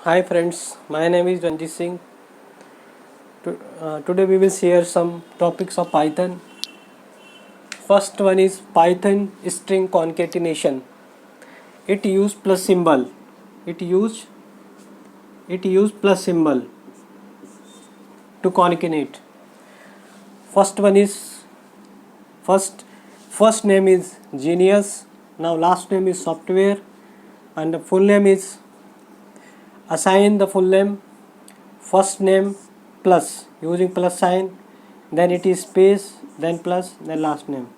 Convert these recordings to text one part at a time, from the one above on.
Hi friends, my name is Ranjit Singh. Today we will share some topics of Python. First one is Python string concatenation. It use plus symbol. It use it use plus symbol to concatenate. First one is first first name is genius. Now last name is software, and the full name is assign the full name first name plus using plus sign, then it is space, then plus, then last name.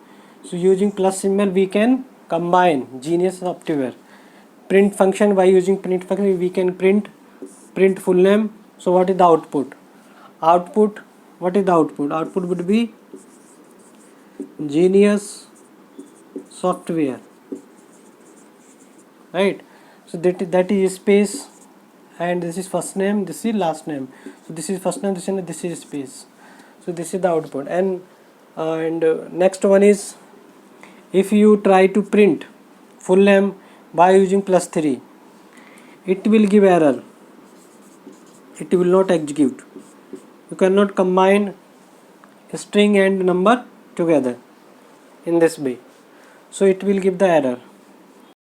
So using plus symbol we can combine genius software. Print function, by using print function we can print full name. So what is the output? What is the output? Output would be genius software, right? So that is space, and this is first name, this is last name. So this is first name, this is space. So this is the output. And next one is, if you try to print full name by using plus 3, it will give error, it will not execute. You cannot combine string and number together in this way, so it will give the error.